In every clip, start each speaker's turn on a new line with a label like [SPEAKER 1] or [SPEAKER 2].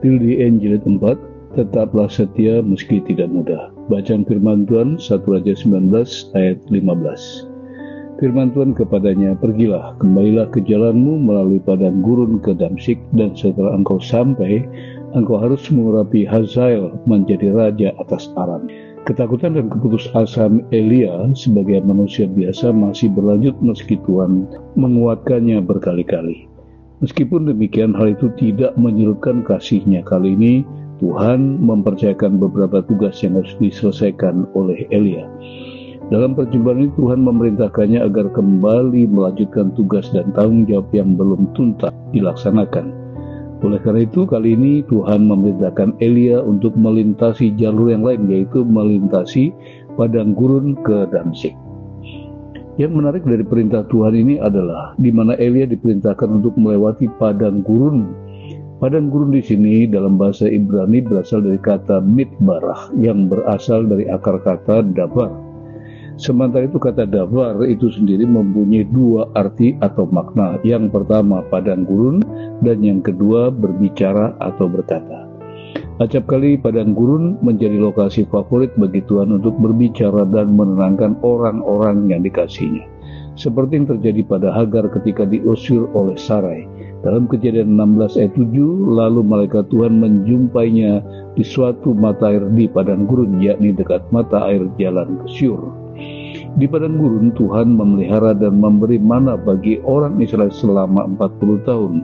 [SPEAKER 1] Pildi Injil 4, tetaplah setia meski tidak mudah. Bacaan firman Tuhan 1 Raja 19 ayat 15. Firman Tuhan kepadanya, pergilah, kembalilah ke jalanmu melalui padang gurun ke Damsyik, dan setelah engkau sampai, engkau harus mengurapi Hazael menjadi raja atas Aram. Ketakutan dan keputusasaan Elia sebagai manusia biasa masih berlanjut meski Tuhan menguatkannya berkali-kali. Meskipun demikian, hal itu tidak menyurutkan kasih-Nya. Kali ini Tuhan mempercayakan beberapa tugas yang harus diselesaikan oleh Elia. Dalam perjumpaan ini Tuhan memerintahkannya agar kembali melanjutkan tugas dan tanggung jawab yang belum tuntas dilaksanakan. Oleh karena itu, kali ini Tuhan memerintahkan Elia untuk melintasi jalur yang lain, yaitu melintasi padang gurun ke Damsyik. Yang menarik dari perintah Tuhan ini adalah di mana Elia diperintahkan untuk melewati padang gurun. Padang gurun di sini dalam bahasa Ibrani berasal dari kata midbarah yang berasal dari akar kata dabar. Sementara itu kata dabar itu sendiri mempunyai dua arti atau makna. Yang pertama padang gurun dan yang kedua berbicara atau berkata. Acap kali padang gurun menjadi lokasi favorit bagi Tuhan untuk berbicara dan menenangkan orang-orang yang dikasihinya. Seperti yang terjadi pada Hagar ketika diusir oleh Sarai. Dalam Kejadian 16 ayat 7, lalu malaikat Tuhan menjumpainya di suatu mata air di padang gurun, yakni dekat mata air jalan ke Syur. Di padang gurun Tuhan memelihara dan memberi mana bagi orang Israel selama 40 tahun.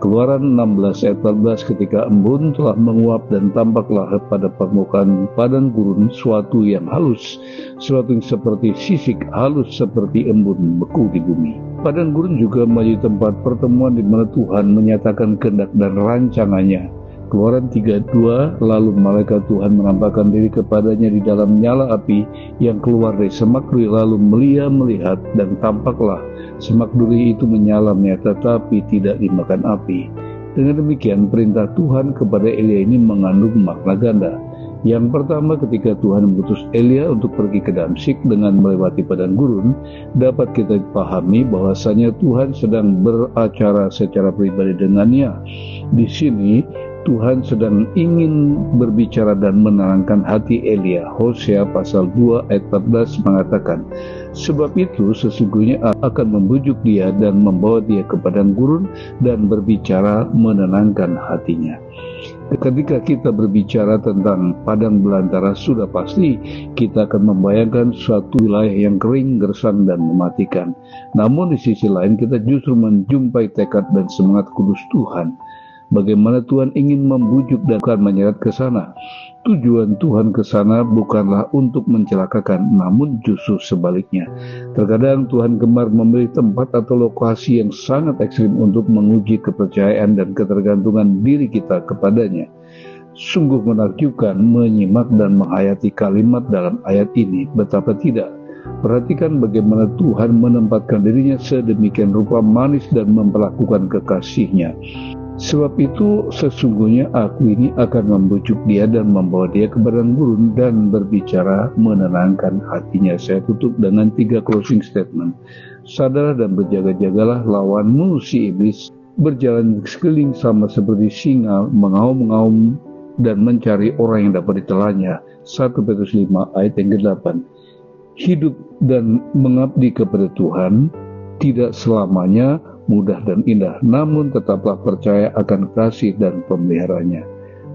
[SPEAKER 1] Keluaran 16 ayat 14, ketika embun telah menguap dan tampaklah pada permukaan padang gurun suatu yang halus, suatu yang seperti sisik halus seperti embun beku di bumi. Padang gurun juga menjadi tempat pertemuan di mana Tuhan menyatakan kehendak dan rancangannya. Keluaran 3:2, lalu malaikat Tuhan menampakkan diri kepadanya di dalam nyala api yang keluar dari semak duri, lalu Elia melihat dan tampaklah semak duri itu menyalamnya tetapi tidak dimakan api. Dengan demikian perintah Tuhan kepada Elia ini mengandung makna ganda. Yang pertama, ketika Tuhan mengutus Elia untuk pergi ke Damsyik dengan melewati padang gurun, dapat kita pahami bahwasanya Tuhan sedang beracara secara pribadi dengannya. Di sini Tuhan sedang ingin berbicara dan menenangkan hati Elia. Hosea pasal 2 ayat 14 mengatakan, sebab itu sesungguhnya akan membujuk dia dan membawa dia ke padang gurun dan berbicara menenangkan hatinya. Ketika kita berbicara tentang padang belantara, sudah pasti kita akan membayangkan suatu wilayah yang kering, gersang, dan mematikan. Namun di sisi lain kita justru menjumpai tekad dan semangat kudus Tuhan. Bagaimana Tuhan ingin membujuk dan menyeret ke sana. Tujuan Tuhan ke sana bukanlah untuk mencelakakan, namun justru sebaliknya. Terkadang Tuhan gemar memilih tempat atau lokasi yang sangat ekstrim untuk menguji kepercayaan dan ketergantungan diri kita kepadanya. Sungguh menakjubkan menyimak dan menghayati kalimat dalam ayat ini, betapa tidak. Perhatikan bagaimana Tuhan menempatkan dirinya sedemikian rupa manis dan memperlakukan kekasihnya. Sebab itu sesungguhnya aku ini akan membujuk dia dan membawa dia ke padang gurun dan berbicara menenangkan hatinya. Saya tutup dengan 3 closing statement. Sadarlah dan berjaga-jagalah, lawanmu si iblis berjalan sekeliling sama seperti singa, mengaum-ngaum dan mencari orang yang dapat ditelannya. 1 Petrus 5 ayat yang ke-8. Hidup dan mengabdi kepada Tuhan tidak selamanya mudah dan indah, namun tetaplah percaya akan kasih dan pemeliharaannya.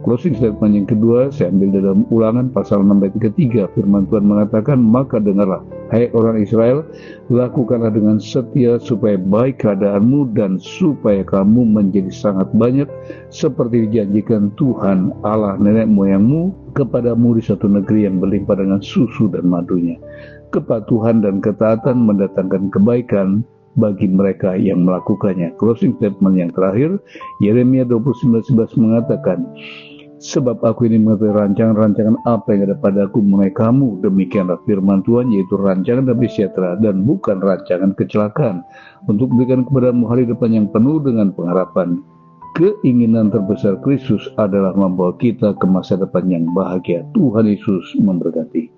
[SPEAKER 1] Closing statement yang kedua saya ambil dalam Ulangan pasal 6 ayat 3. Firman Tuhan mengatakan, maka dengarlah, hai orang Israel, lakukanlah dengan setia supaya baik keadaanmu dan supaya kamu menjadi sangat banyak, seperti dijanjikan Tuhan Allah nenek moyangmu kepadamu di satu negeri yang berlimpah dengan susu dan madunya. Kepatuhan dan ketaatan mendatangkan kebaikan bagi mereka yang melakukannya. Closing statement yang terakhir, Yeremia 29:11 mengatakan, sebab aku ini mengetahui rancangan-rancangan apa yang ada padaku mengenai kamu, demikianlah firman Tuhan, yaitu rancangan damai sejahtera dan bukan rancangan kecelakaan, untuk memberikan kepadamu hari depan yang penuh dengan pengharapan. Keinginan terbesar Kristus adalah membawa kita ke masa depan yang bahagia. Tuhan Yesus memberkati.